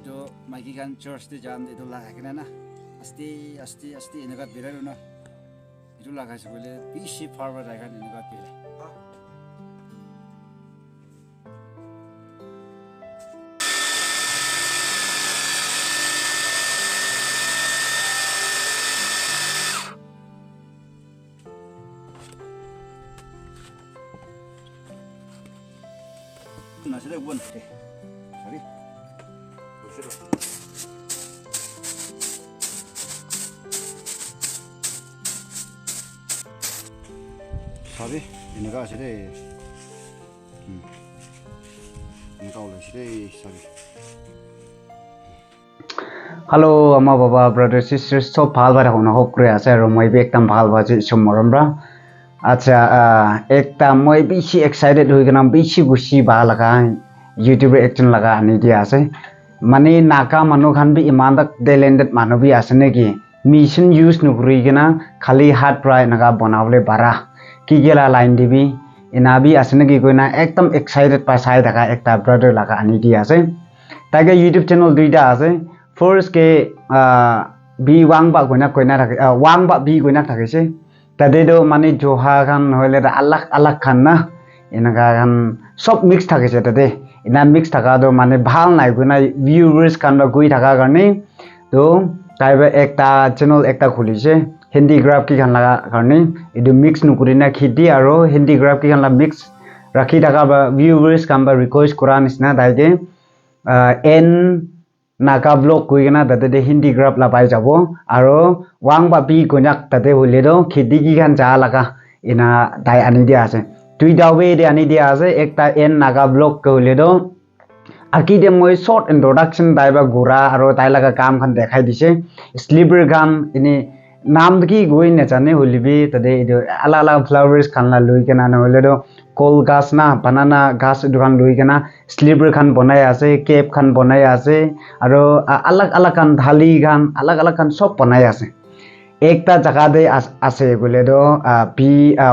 itu magi kan church di jam itu lah kena na asti ini kat biru na itu lah kasih boleh PC forward kan ini kat biru. Nasi deh bun, sorry. Sorry, ini kau sih ini kau lu sih sorry. Hello, Amma Baba, brothers, sisters, so pal ba hono hok kre ase ro moi be ekdam pal ba ji somoram bra. Acha ekdam moi bishi excited hoi gana bishi gushi ba laga YouTube action laga ani dia ase. Mani naka manu khan bi imandak talented manu bi ase ne ki mission use nukri gana khali hat prai naga banawle bara. Ki gela line dibi inabi ase ne ki koina ekdam excited pa sai daga ekta brother laga ani dia ase. Taga YouTube channel duita ase. First ke bi wang ba koina wang ba bi koina thake se tade do mane joha kan hoile alak khan na inaga kan sob mix thake se tade ina mix thaka do mane bhal nai koina viewers kan do goi thaka karne to taiba ekta channel ekta khulise handicraft ki kan laga karne edu mix nukurina khiti aro handicraft ki kan la mix rakhi thaka ba viewers kan ba request kuran isna daige n naka vlog koi gana tate handicraft la pai jabo aro wang ba bi konyak tate hule do khiti ki kan ja laga ina dai ani dia ase tuida we de ani dia ase ekta en naka vlog ko hule do aki de moi short introduction dai ba gura aro tai laga kam khan dekhai dise sleeper gam ini nam ki goi ne chane hulibi tate ala flowers khan la loi kana na hule do kol gas na banana gas dukan loi kana sleeper khan bonai ase cape khan bonai ase aro alag kan dhali khan alag kan sob bonai ase ekta jaga de ase gole do bi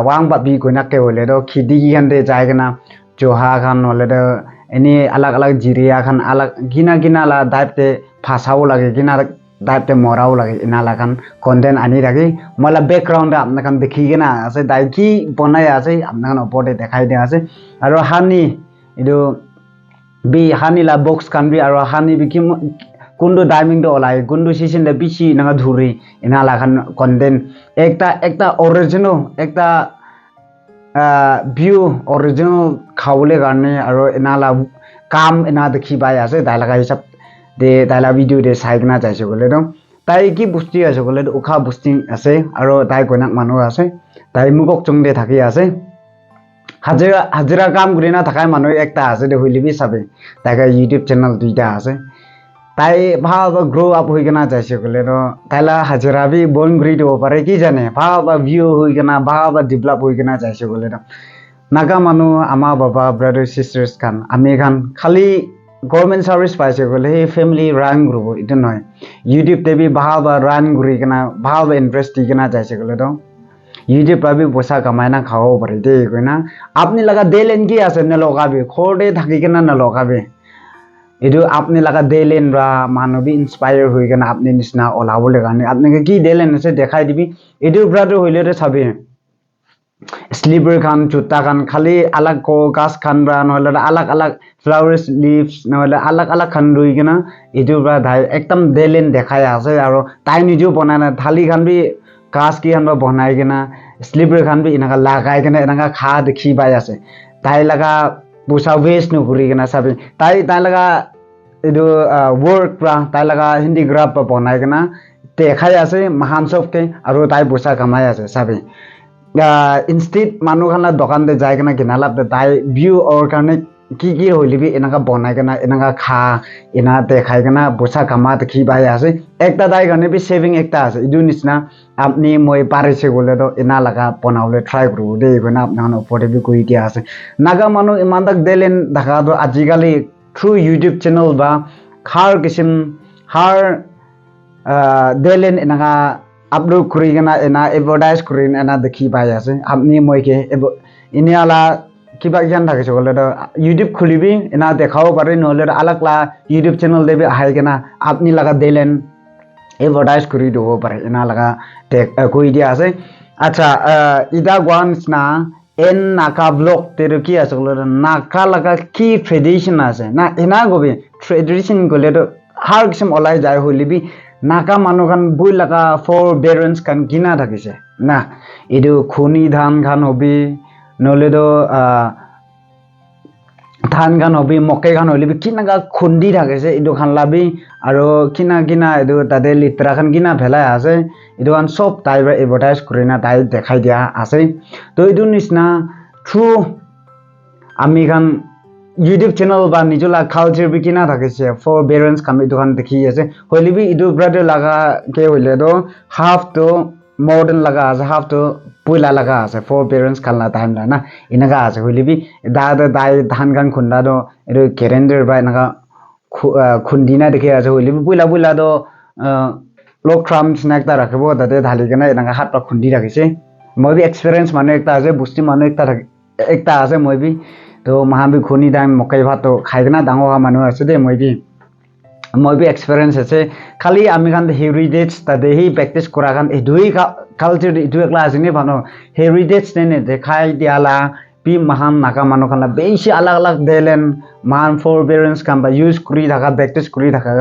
wang ba bi koina ke hole do khidi khan de jai kana joha khan hole do ini alag jiria khan alag gina la daipte phasao lage gina daipte morao lage ina la kan content ani rage mala background apna kan dekhi gena ase dai ki bonai ase apna kan opor de dekhai de ase aro hani idu bi hani la box kan bi aro hani bi ki kundu timing do olai kundu season de bichi na dhuri ina la kan content ekta original ekta view original khawle garne aro ina la kam ina dekhi bai ase dai laga hisab de daila video de saigna jaise gole do tai ki busti ase gole do ukha busti ase aro tai konak manu ase tai mugok chung de thaki ase hajira kam gurina thakai manu ekta ase de huilibi sabe tai YouTube channel duita ase tai bhaba grow up hoi gana jaise gole do taila hajira bi bon guri do pare ki jane bhaba view hoi gana bhaba develop hoi gana jaise gole do naga manu ama baba brothers sisters kan ami kan khali government service paise gole he family run grubo itu noy YouTube te bi bhaba run guri kana bhaba invest ti kana jaise gole do YouTube pa bi bosa kamaina khao pare de koina apni laga delen ki ase ne logabe khode thaki kana na logabe itu apni laga delen ra manobi inspire hoi kana apni nisna olabole gane apni ki delen ase dekhai dibi itu brother hoile re sabe sleeper khan chutta khan khali alag ko gas khan ra noile alag flowers leaves noile alag khan rui gena edu bra dai ekdam delen dekhai ase aro tai niju banana thali khan bi gas ki khan ba banai gena sleeper khan bi inaga lagai gena inaga kha dekhi bai ase tai laga busa waste nu guri gena sabe tai laga edu work pra tai laga handicraft ba banai gena dekhai ase mahan sob ke aro tai busa kamai ase sabe instead manu khan la dokan de jai kana kinalap de dai view organic ki hoilibi enaka bonai kana enaka kha ena dekhai kana bosa kama dekhi bai ase ekta dai gane bi saving ekta ase idu nisna apni moi parise gole do ena laga bonaule try kru de gona apna no pore bi koi dia ase naga manu imandak delen dhaka do ajigali through YouTube channel ba khar kisim har delen enaka upload kuri gana ena advertise kuri ena dekhi pai ase apni moi ke ini ala কিবা জ্ঞান থাকিছে বলে তো YouTube খুলিবি না দেখাও পারে নহলে আলাগ লা YouTube channel দেবে আহাই কেনা আপনি লাগা দিলেন এডভার্টাইজ করে দিব পারে এনা লাগা কই দিয়া আছে আচ্ছা ইদা ওয়ান্স না এন নাকা ব্লগ তেরো কি আছে বলে নাকা লাগা কি ট্রেডিশন আছে না এনা গবি ট্রেডিশন গলে তো হার কিসম ওলাই যায় হইলিবি নাকা মানুহ খান বই লাগা ফর বেরেন্স খান কিনা থাকিছে না এইটো খুনি ধান খান হবি নহলে তো ধান খান হবি মকে খান হলিবি কিনা খুন্দি থাকিছে এইটো খান লাবি আৰু কিনা এইটো তাতে লিটাৰা খান কিনা ভেলাই আছে এইটো খান সব তাই এডভাৰ্টাইজ কৰি না তাই দেখাই দিয়া আছে তো এইটো নিচিনা থ্ৰু আমি খান ইউটিউব চ্যানেল বা নিজৰ কালচাৰ বি কিনা থাকিছে ফৰ বেৰেন্স কাম এইটো খান দেখি আছে হলিবি এইটো ব্ৰাডাৰ লাগা কে হইলে তো হাফ তো মডার্ন লাগা আছে হাফ তো পয়লা লাগা আছে ফর পেরেন্টস খালনা টাইম না ইনাগা আছে হইলিবি দাই ধান গান খুন্ডা তো এটো ক্যালেন্ডার বা ইনাগা খুন্দিনা দেখে আছে হইলিবি পয়লা তো লক ট্রাম স্ন্যাকটা রাখব তাতে ঢালি কেনে ইনাগা হাতটা খুন্দি রাখিছে মই বি এক্সপেরিয়েন্স মানে একটা আছে বুস্তি মানে একটা আছে মই বি তো মাহাবি খুনি দাম মকাই ভাত তো খাই কেনা ডাঙৰ মানুহ আছে দে মই বি এক্সপেরিয়েন্স আছে খালি আমি খান হেরিটেজ তাতে হি প্র্যাকটিস করা খান এদুই কালচার এদু একলা আছে নি ভানো হেরিটেজ নে দেখাই দিয়ালা বি মাহান নাকা মানুহ খান বেশি আলাগ দেলেন মান ফর বেরেন্স কাম বা ইউজ করি থাকা প্র্যাকটিস করি থাকা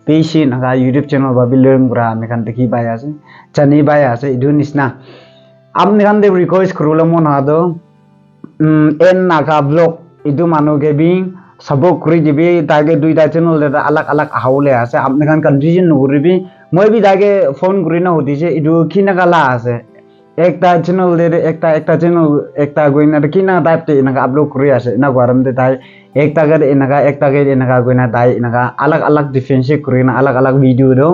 বেশি নাকা ইউটিউব চ্যানেল বা বিলিয়ন করা আমি খান দেখি পাই আছে জানি পাই আছে এদু নিচিনা আপনি খান দে রিকোয়েস্ট করলে মন হাদো এন নাকা ব্লগ এদু মানুষকে বি सबक करी दिबी ताके दुईटा चैनल देता अलग हाउले আছে আপনি খান কনফিউজন নকরিবি মই বি তাকে ফোন করি না হদিছে ইদু কিনা গালা আছে একটা চ্যানেল দে একটা চ্যানেল একটা গইনা কিনা টাইপতে ইনাকা আপলোড করি আছে ইনা গরম দে তাই একটা গে ইনাকা গইনা তাই ইনাকা अलग ডিফারেন্সিয়েট করি না अलग ভিডিও দো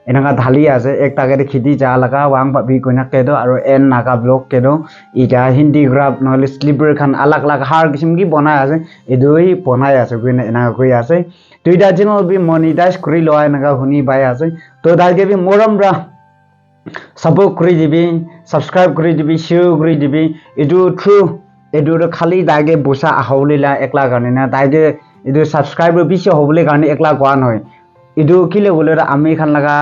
इनका धाली আছে একটা গে খিদি যা লাগা ওয়াং পাবি কইনা কেদো আৰু এন নাকা ব্লগ কেদো ইটা হিন্দি গ্রাফ নহলে স্লিপার খান अलग হার কিসম কি বনাই আছে এদুই বনাই আছে কইনা এনা কই আছে দুইটা চ্যানেল বি মনিটাইজ করি লয় এনাকা হুনি বাই আছে তো দাইকে বি মরমরা সাপোর্ট করি দিবি সাবস্ক্রাইব করি দিবি শেয়ার করি দিবি এদু থ্রু এদু খালি দাইকে বসা আহলিলা একলা গানে না দাইকে এদু সাবস্ক্রাইবার বেশি হবলে গানে একলা কোয়া নয় ইদু কিলে বলে আমি খান লাগা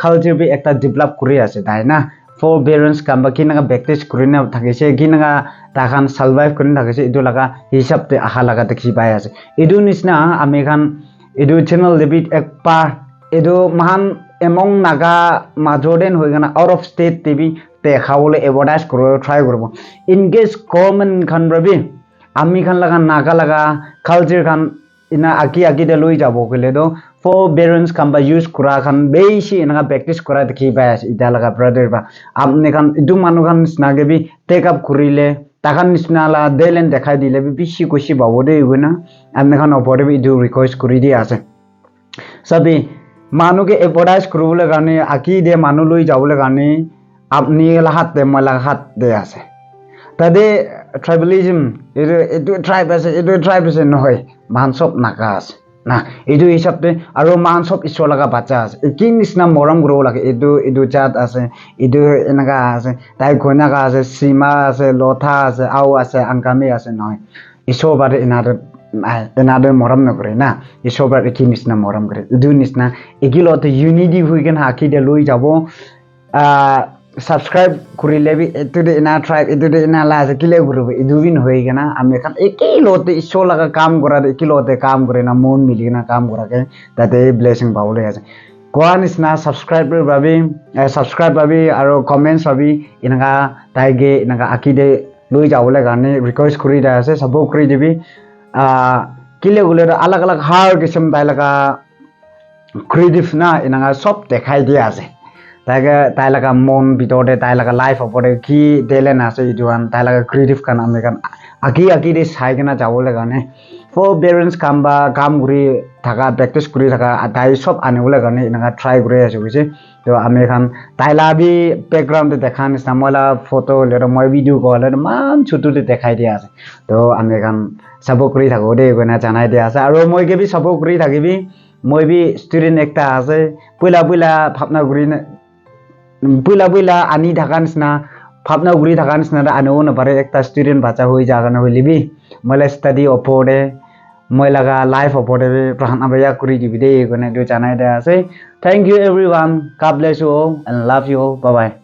কালচার বি একটা ডেভেলপ করে আছে তাই না ফর বেরেন্স কাম বা কিনা প্র্যাকটিস করে না থাকিছে কিনা তাখান সার্ভাইভ করে থাকিছে ইদু লাগা হিসাবতে আহা লাগা দেখি পাই আছে ইদু নিচিনা আমি খান ইদু চ্যানেল দেবি একপা ইদু মহান এমং নাগা মাজোডেন হই গানা আউট অফ স্টেট টিভি দেখাবলে এডভার্টাইজ করব ট্রাই করব ইন কেস গভর্নমেন্ট খান রবি আমি খান লাগা নাগা লাগা কালচার খান ইনা আকি দে লই যাব কইলে তো ফর বেরেন্স কাম বা ইউজ করা খান বেশি ইনা প্র্যাকটিস করা দেখি পাই আছে ইটা লাগা ব্রাদার বা আপনি খান ইদু মানু খান স্নাগে বি টেক আপ করিলে তাখান নিসনালা দেলেন দেখাই দিলে বেশি খুশি পাবো দে না আপনি খান অপরে ইদু রিকোয়েস্ট করি দি আছে সবই মানুকে এডভার্টাইজ করবলে কারণে আকি দে মানু লই যাবলে কারণে আপনি হাতে ময়লা হাত দে আছে তাদের ট্রাইবেলিজম এটু ট্রাইব আছে নহয় মান সব নাকা আছে না এইটো হিসাবতে আৰু মান সব ঈশ্বৰ লগা বাচ্চা আছে কি নিচিনা মৰম কৰিব লাগে এইটো জাত আছে এইটো এনেকা আছে তাই ঘৈণাকা আছে সীমা আছে লথা আছে আও আছে আংকামী আছে নহয় ঈশ্বৰ বাদে এনাদেৰ মৰম নকৰে না ঈশ্বৰ বাদে কি নিচিনা মৰম কৰে এইটো নিচিনা একিলতে ইউনিটি হৈ কেনে আঁকি দে লৈ যাব সাবস্ক্রাইব করিলে বি এতুদে ইনা ট্রাইব এতুদে ইনা লাজ কিলে করব ইদুবিন হই গনা আমি এখন একই লতে ঈশ্বর লাগা কাম করা একই লতে কাম করে না মন মিলি না কাম করাকে তাতে ব্লেসিং পাবলে আছে কোয়া নিচিনা সাবস্ক্রাইবার পাবি আৰু কমেন্টস পাবি ইনাকা তাইগে ইনাকা আকি দে লৈ যাবলে কাৰণে রিকোয়েস্ট করি দা আছে সাপোর্ট করি দিবি কিলে গুলে अलग হার কিসম তাই লাগা ক্রিয়েটিভ না ইনাকা সব দেখাই দিয়া আছে তাই লাগা মন ভিতৰতে তাই লাগা লাইফ ওপৰে কি দেলেন আছে ইটোৱান তাই লাগা ক্ৰিয়েটিভ কান আমি কান আকি দে চাই কেনা যাবলে কাৰণে ফৰ বেৰেন্স কাম বা কাম কৰি থাকা প্ৰেক্টিছ কৰি থাকা তাই সব আনিবলে কাৰণে এনেকা ট্ৰাই কৰি আছে বুজিছে তো আমি খান তাই লাবি বেকগ্ৰাউণ্ডে দেখা নিচিনা মইলা ফটো হ'লে মই ভিডিঅ' কলে মান ছুটুতে দেখাই দিয়া আছে তো আমি খান চাব কৰি থাকো দেই গনা জানাই দিয়া আছে আৰু মই কেবি চাব কৰি থাকিবি মই বি ষ্টুডেণ্ট একটা আছে পইলা ভাবনা কৰি পইলা আনি থাকা নিচিনা ভাবনা ঘুরি থাকা নিচিনা আনিব নাপারে একটা স্টুডেন্ট বাচ্চা হয়ে যাগানো হইলিবি moi study opore moi laga life opore prahan abaya kuri dibide gone do janai da ase thank you everyone god bless you all and love you all bye bye